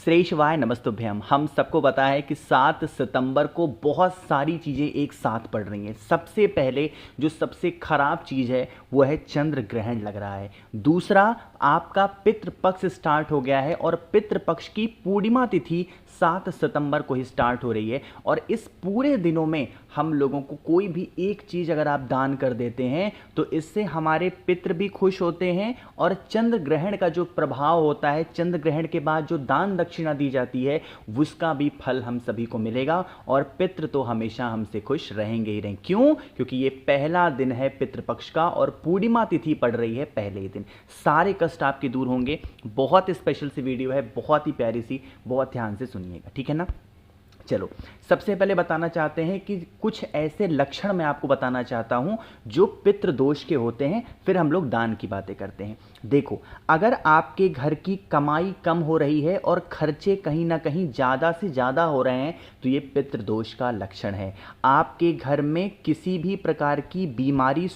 श्रेष्ठवाय नमस्तुभ्यम। हम सबको पता है कि 7 सितंबर को बहुत सारी चीज़ें एक साथ पड़ रही हैं। सबसे पहले जो सबसे खराब चीज़ है वो है चंद्र ग्रहण लग रहा है। दूसरा, आपका पितृपक्ष स्टार्ट हो गया है और पितृपक्ष की पूर्णिमा तिथि 7 सितंबर को ही स्टार्ट हो रही है। और इस पूरे दिनों में हम लोगों को कोई भी एक चीज़ अगर आप दान कर देते हैं तो इससे हमारे पितृ भी खुश होते हैं और चंद्र ग्रहण का जो प्रभाव होता है, चंद्र ग्रहण के बाद जो दान दक्षिणा दी जाती है उसका भी फल हम सभी को मिलेगा और पितृ तो हमेशा हमसे खुश रहेंगे ही रहेंगे। क्यों? क्योंकि ये पहला दिन है पितृपक्ष का और पूर्णिमा तिथि पड़ रही है पहले ही दिन। सारे कष्ट आपके दूर होंगे। बहुत स्पेशल सी वीडियो है, बहुत ही प्यारी सी, बहुत ध्यान से सुनिएगा, ठीक है ना। चलो, सबसे पहले बताना चाहते हैं कि कुछ ऐसे लक्षण मैं आपको बताना चाहता हूं जो पितृदोष के होते हैं, फिर हम लोग दान की बातें करते हैं। देखो, अगर आपके घर की कमाई कम हो रही है और खर्चे कहीं ना कहीं ज़्यादा से ज़्यादा हो रहे हैं तो ये पितृदोष का लक्षण है। आपके घर में किसी भी प्रकार की बीमारी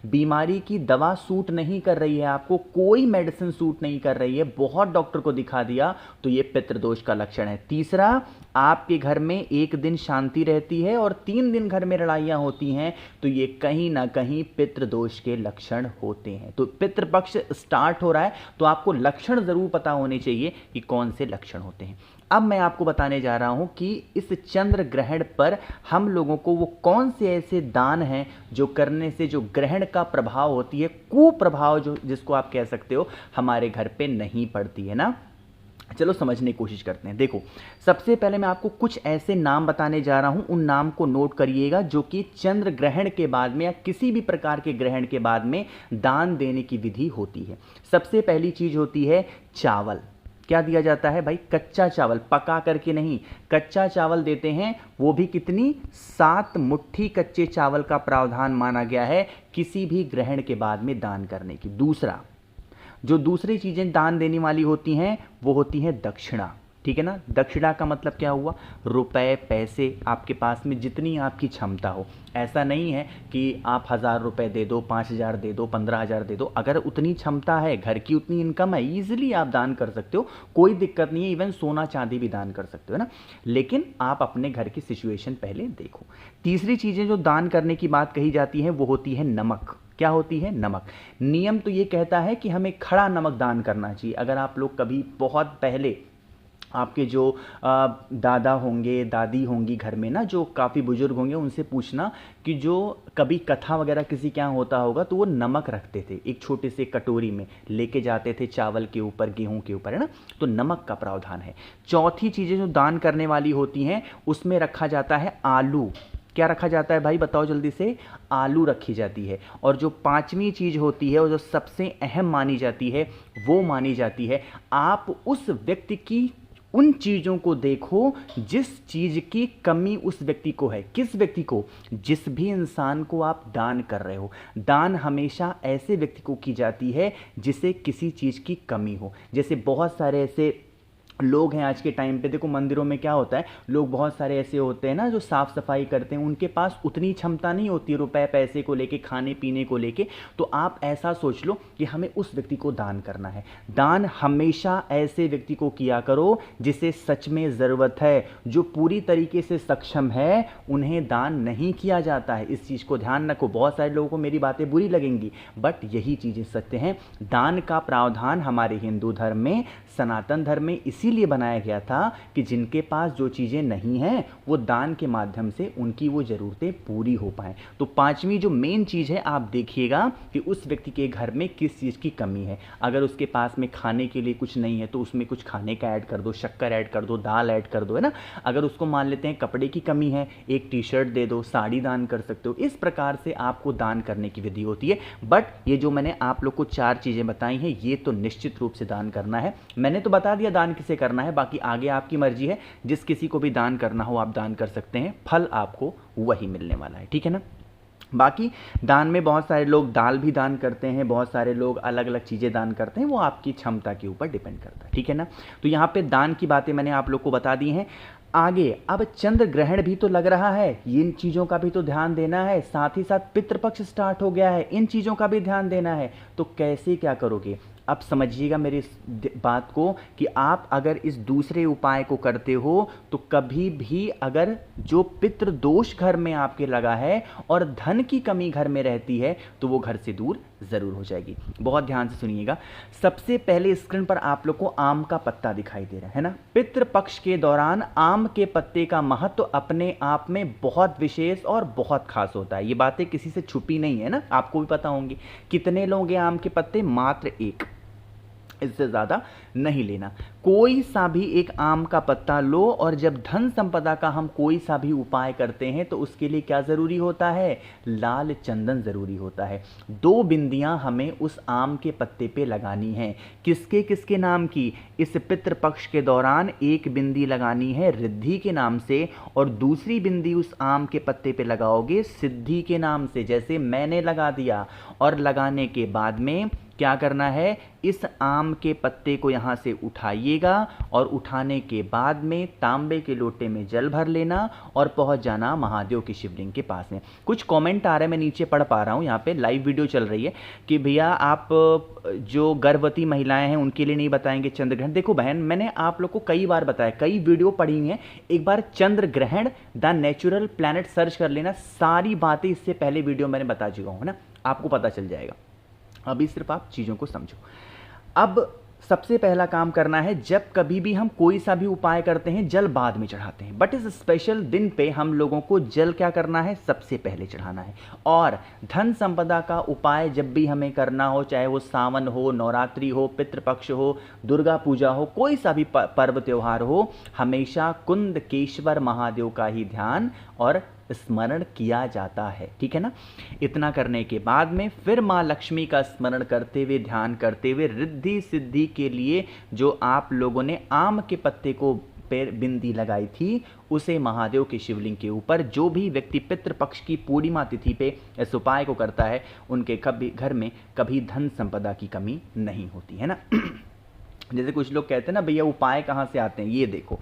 बीमारी की दवा सूट नहीं कर रही है, आपको कोई मेडिसिन सूट नहीं कर रही है, बहुत डॉक्टर को दिखा दिया तो ये पितृदोष का लक्षण है। तीसरा, आपके घर में एक दिन शांति रहती है और 3 दिन घर में लड़ाइयाँ होती हैं तो ये कहीं ना कहीं पितृदोष के लक्षण होते हैं। तो पितृपक्ष स्टार्ट हो रहा है तो आपको लक्षण ज़रूर पता होने चाहिए कि कौन से लक्षण होते हैं। अब मैं आपको बताने जा रहा हूं कि इस चंद्र ग्रहण पर हम लोगों को वो कौन से ऐसे दान हैं जो करने से जो ग्रहण का प्रभाव होती है, कुप्रभाव जो जिसको आप कह सकते हो, हमारे घर पे नहीं पड़ती है ना। चलो समझने की कोशिश करते हैं। देखो, सबसे पहले मैं आपको कुछ ऐसे नाम बताने जा रहा हूं, उन नाम को नोट करिएगा जो कि चंद्र ग्रहण के बाद में या किसी भी प्रकार के ग्रहण के बाद में दान देने की विधि होती है। सबसे पहली चीज होती है चावल। क्या दिया जाता है भाई? कच्चा चावल, पका करके नहीं, कच्चा चावल देते हैं। वो भी कितनी? 7 मुट्ठी कच्चे चावल का प्रावधान माना गया है किसी भी ग्रहण के बाद में दान करने की। दूसरा, जो दूसरी चीजें दान देने वाली होती हैं वो होती है दक्षिणा, ठीक है ना। दक्षिणा का मतलब क्या हुआ? रुपए, पैसे, आपके पास में जितनी आपकी क्षमता हो। ऐसा नहीं है कि आप 1000 रुपए दे दो, 5000 दे दो, 15000 दे दो। अगर उतनी क्षमता है, घर की उतनी इनकम है, ईजिली आप दान कर सकते हो, कोई दिक्कत नहीं है। इवन सोना चांदी भी दान कर सकते हो ना, लेकिन आप अपने घर की सिचुएशन पहले देखो। तीसरी चीजें जो दान करने की बात कही जाती है वो होती है नमक। क्या होती है? नमक। नियम तो ये कहता है कि हमें खड़ा नमक दान करना चाहिए। अगर आप लोग कभी बहुत पहले आपके जो दादा होंगे, दादी होंगी घर में ना, जो काफ़ी बुजुर्ग होंगे, उनसे पूछना कि जो कभी कथा वगैरह किसी के यहाँ होता होगा तो वो नमक रखते थे, एक छोटे से कटोरी में लेके जाते थे, चावल के ऊपर, गेहूं के ऊपर, है ना। तो नमक का प्रावधान है। चौथी चीज़ें जो दान करने वाली होती हैं उसमें रखा जाता है आलू। क्या रखा जाता है भाई? बताओ जल्दी से। आलू रखी जाती है। और जो 5वीं चीज होती है और जो सबसे अहम मानी जाती है वो मानी जाती है, आप उस व्यक्ति की उन चीजों को देखो जिस चीज की कमी उस व्यक्ति को है। किस व्यक्ति को? जिस भी इंसान को आप दान कर रहे हो। दान हमेशा ऐसे व्यक्ति को की जाती है जिसे किसी चीज की कमी हो। जैसे बहुत सारे ऐसे लोग हैं आज के टाइम पे, देखो मंदिरों में क्या होता है, लोग बहुत सारे ऐसे होते हैं ना जो साफ सफाई करते हैं, उनके पास उतनी क्षमता नहीं होती रुपए पैसे को लेके, खाने पीने को लेके। तो आप ऐसा सोच लो कि हमें उस व्यक्ति को दान करना है। दान हमेशा ऐसे व्यक्ति को किया करो जिसे सच में ज़रूरत है। जो पूरी तरीके से सक्षम है उन्हें दान नहीं किया जाता है। इस चीज़ को ध्यान रखो। बहुत सारे लोगों को मेरी बातें बुरी लगेंगी बट यही चीज़ें सत्य हैं। दान का प्रावधान हमारे हिंदू धर्म में, सनातन धर्म में इसीलिए बनाया गया था कि जिनके पास जो चीज़ें नहीं हैं वो दान के माध्यम से उनकी वो ज़रूरतें पूरी हो पाएँ। तो 5वीं जो मेन चीज़ है, आप देखिएगा कि उस व्यक्ति के घर में किस चीज़ की कमी है। अगर उसके पास में खाने के लिए कुछ नहीं है तो उसमें कुछ खाने का ऐड कर दो, शक्कर ऐड कर दो, दाल ऐड कर दो, है ना। अगर उसको मान लेते हैं कपड़े की कमी है, एक टी-शर्ट दे दो, साड़ी दान कर सकते हो। इस प्रकार से आपको दान करने की विधि होती है। बट ये जो मैंने आप लोग को 4 चीज़ें बताई हैं ये तो निश्चित रूप से दान करना है। मैंने तो बता दिया दान किसे करना है, बाकी आगे आपकी मर्जी है। जिस किसी को भी दान करना हो आप दान कर सकते हैं, फल आपको वही मिलने वाला है, ठीक है ना। बाकी दान में बहुत सारे लोग दाल भी दान करते हैं, बहुत सारे लोग अलग अलग चीज़ें दान करते हैं, वो आपकी क्षमता के ऊपर डिपेंड करता है, ठीक है ना। तो यहाँ पे दान की बातें मैंने आप लोग को बता दी हैं। आगे अब चंद्र ग्रहण भी तो लग रहा है, इन चीज़ों का भी तो ध्यान देना है। साथ ही साथ पितृपक्ष स्टार्ट हो गया है, इन चीज़ों का भी ध्यान देना है। तो कैसे क्या करोगे? अब समझिएगा मेरी इस बात को कि आप अगर इस दूसरे उपाय को करते हो तो कभी भी अगर जो पितृ दोष घर में आपके लगा है और धन की कमी घर में रहती है तो वो घर से दूर ज़रूर हो जाएगी। बहुत ध्यान से सुनिएगा। सबसे पहले स्क्रीन पर आप लोग को आम का पत्ता दिखाई दे रहा है ना। पितृ पक्ष के दौरान आम के पत्ते का महत्व अपने आप में बहुत विशेष और बहुत खास होता है। ये बातें किसी से छुपी नहीं है ना, आपको भी पता होंगी। कितने लोगे आम के पत्ते? मात्र एक, इससे ज़्यादा नहीं लेना। कोई सा भी एक आम का पत्ता लो और जब धन संपदा का हम कोई सा भी उपाय करते हैं तो उसके लिए क्या ज़रूरी होता है? लाल चंदन ज़रूरी होता है। 2 बिंदियां हमें उस आम के पत्ते पे लगानी है। किसके किसके नाम की? इस पितृपक्ष के दौरान एक बिंदी लगानी है रिद्धि के नाम से और दूसरी बिंदी उस आम के पत्ते पे लगाओगे सिद्धि के नाम से, जैसे मैंने लगा दिया। और लगाने के बाद में क्या करना है? इस आम के पत्ते को यहाँ से उठाइएगा और उठाने के बाद में तांबे के लोटे में जल भर लेना और पहुँच जाना महादेव की शिवलिंग के पास में। कुछ कमेंट आ रहे हैं, मैं नीचे पढ़ पा रहा हूँ, यहाँ पे लाइव वीडियो चल रही है कि भैया आप जो गर्भवती महिलाएं हैं उनके लिए नहीं बताएंगे चंद्र ग्रहण। देखो बहन, मैंने आप लोग को कई बार बताया, कई वीडियो पढ़ी हैं। एक बार चंद्र ग्रहण द नेचुरल प्लैनेट सर्च कर लेना, सारी बातें इससे पहले वीडियो मैंने बता चुका हूँ ना, आपको पता चल जाएगा। अभी सिर्फ आप चीज़ों को समझो। अब सबसे पहला काम करना है, जब कभी भी हम कोई सा भी उपाय करते हैं जल बाद में चढ़ाते हैं, बट इस स्पेशल दिन पे हम लोगों को जल क्या करना है? सबसे पहले चढ़ाना है। और धन संपदा का उपाय जब भी हमें करना हो, चाहे वो सावन हो, नवरात्रि हो, पितृपक्ष हो, दुर्गा पूजा हो, कोई सा भी पर्व त्योहार हो, हमेशा कुंदकेश्वर महादेव का ही ध्यान और स्मरण किया जाता है। ठीक है ना। इतना करने के बाद में फिर माँ लक्ष्मी का स्मरण करते हुए, ध्यान करते हुए, रिद्धि सिद्धि के लिए जो आप लोगों ने आम के पत्ते को पैर बिंदी लगाई थी, उसे महादेव के शिवलिंग के ऊपर, जो भी व्यक्ति पितृपक्ष की पूर्णिमा तिथि पे इस उपाय को करता है उनके कभी घर में कभी धन संपदा की कमी नहीं होती है ना। जैसे कुछ लोग कहते हैं ना, भैया उपाय कहाँ से आते हैं? ये देखो,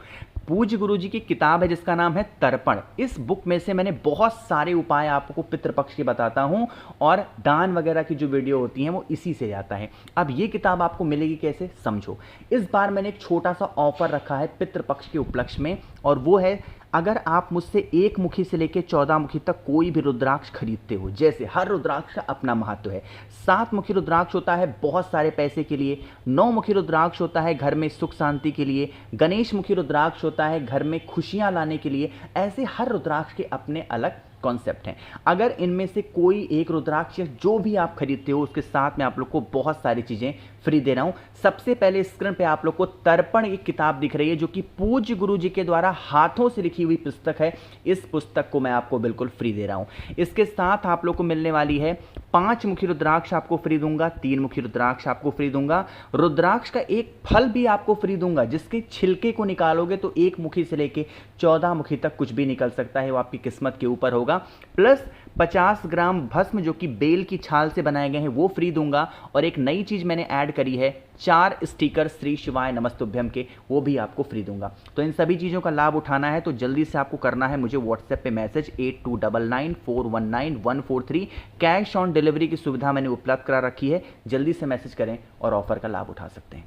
पूज्य गुरु जी की किताब है जिसका नाम है तर्पण। इस बुक में से मैंने बहुत सारे उपाय आपको पितृपक्ष के बताता हूं और दान वगैरह की जो वीडियो होती हैं वो इसी से जाता है। अब ये किताब आपको मिलेगी कैसे? समझो। इस बार मैंने एक छोटा सा ऑफर रखा है पितृपक्ष के उपलक्ष्य में, और वो है अगर आप मुझसे 1 मुखी से लेकर 14 मुखी तक कोई भी रुद्राक्ष खरीदते हो, जैसे हर रुद्राक्ष का अपना महत्व है। 7 मुखी रुद्राक्ष होता है बहुत सारे पैसे के लिए, 9 मुखी रुद्राक्ष होता है घर में सुख शांति के लिए, गणेश मुखी रुद्राक्ष होता है घर में खुशियां लाने के लिए। ऐसे हर रुद्राक्ष के अपने अलग कॉन्सेप्ट हैं। अगर इनमें से कोई एक रुद्राक्ष जो भी आप खरीदते हो उसके साथ में आप लोग को बहुत सारी चीज़ें फ्री दे रहा हूं। सबसे पहले स्क्रीन पे आप लोग को तर्पण एक किताब दिख रही है जो कि पूज्य गुरु जी के द्वारा हाथों से लिखी हुई पुस्तक है। इस पुस्तक को मैं आपको बिल्कुल फ्री दे रहा हूं। इसके साथ आप लोग को मिलने वाली है 5 मुखी रुद्राक्ष आपको फ्री दूंगा, 3 मुखी रुद्राक्ष आपको फ्री दूंगा, रुद्राक्ष का एक फल भी आपको फ्री दूंगा जिसके छिलके को निकालोगे तो 1 मुखी से लेके 14 मुखी तक कुछ भी निकल सकता है, वो आपकी किस्मत के ऊपर होगा। प्लस 50 ग्राम भस्म जो कि बेल की छाल से बनाए गए हैं वो फ्री दूंगा, और एक नई चीज मैंने ऐड करी है 4 स्टिकर श्री शिवाय नमस्तुभ्यम के, वो भी आपको फ्री दूंगा। तो इन सभी चीज़ों का लाभ उठाना है तो जल्दी से आपको करना है मुझे व्हाट्सएप पे मैसेज 8299419143। कैश ऑन डिलीवरी की सुविधा मैंने उपलब्ध करा रखी है, जल्दी से मैसेज करें और ऑफर का लाभ उठा सकते हैं।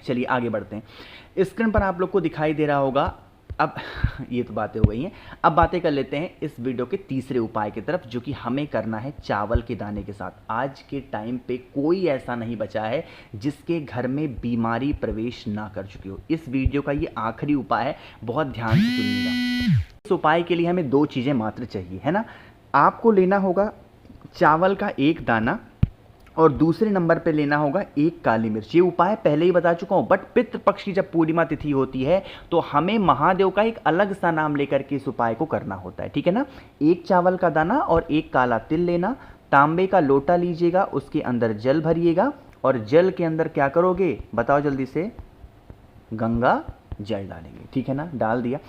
चलिए आगे बढ़ते हैं। स्क्रीन पर आप लोग को दिखाई दे रहा होगा, अब ये तो बातें हो गई हैं, अब बातें कर लेते हैं इस वीडियो के तीसरे उपाय की तरफ, जो कि हमें करना है चावल के दाने के साथ। आज के टाइम पे कोई ऐसा नहीं बचा है जिसके घर में बीमारी प्रवेश ना कर चुकी हो। इस वीडियो का ये आखिरी उपाय है, बहुत ध्यान से सुनिएगा। इस उपाय के लिए हमें 2 चीज़ें मात्र चाहिए, है ना। आपको लेना होगा चावल का 1 दाना और दूसरे नंबर पे लेना होगा 1 काली मिर्च। ये उपाय पहले ही बता चुका हूँ, बट पितृपक्ष की जब पूर्णिमा तिथि होती है तो हमें महादेव का एक अलग सा नाम लेकर के इस उपाय को करना होता है, ठीक है ना। 1 चावल का दाना और 1 काला तिल लेना, तांबे का लोटा लीजिएगा, उसके अंदर जल भरिएगा और जल के अंदर क्या करोगे बताओ जल्दी से? गंगा जल डालेंगे, ठीक है ना। डाल दिया।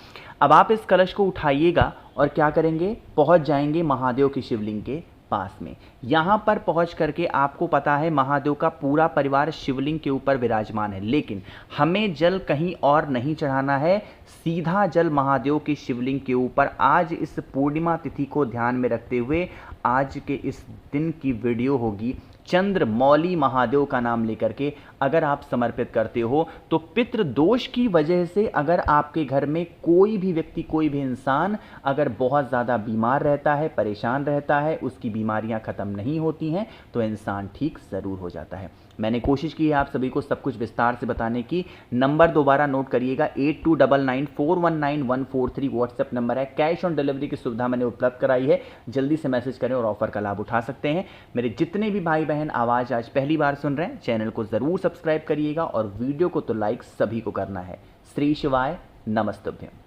अब आप इस कलश को उठाइएगा और क्या करेंगे? पहुंच जाएंगे महादेव की शिवलिंग के पास में। यहाँ पर पहुँच करके आपको पता है महादेव का पूरा परिवार शिवलिंग के ऊपर विराजमान है, लेकिन हमें जल कहीं और नहीं चढ़ाना है, सीधा जल महादेव के शिवलिंग के ऊपर। आज इस पूर्णिमा तिथि को ध्यान में रखते हुए आज के इस दिन की वीडियो होगी चंद्रमौली महादेव का नाम लेकर के अगर आप समर्पित करते हो तो पितृ दोष की वजह से अगर आपके घर में कोई भी व्यक्ति, कोई भी इंसान अगर बहुत ज़्यादा बीमार रहता है, परेशान रहता है, उसकी बीमारियां खत्म नहीं होती हैं, तो इंसान ठीक ज़रूर हो जाता है। मैंने कोशिश की है आप सभी को सब कुछ विस्तार से बताने की। नंबर दोबारा नोट करिएगा, 8299419143 व्हाट्सएप नंबर है। कैश ऑन डिलीवरी की सुविधा मैंने उपलब्ध कराई है, जल्दी से मैसेज करें और ऑफर का लाभ उठा सकते हैं। मेरे जितने भी भाई बहन आवाज़ आज पहली बार सुन रहे हैं, चैनल को ज़रूर सब्सक्राइब करिएगा और वीडियो को तो लाइक सभी को करना है। श्री शिवाय, नमस्तुभ्यम।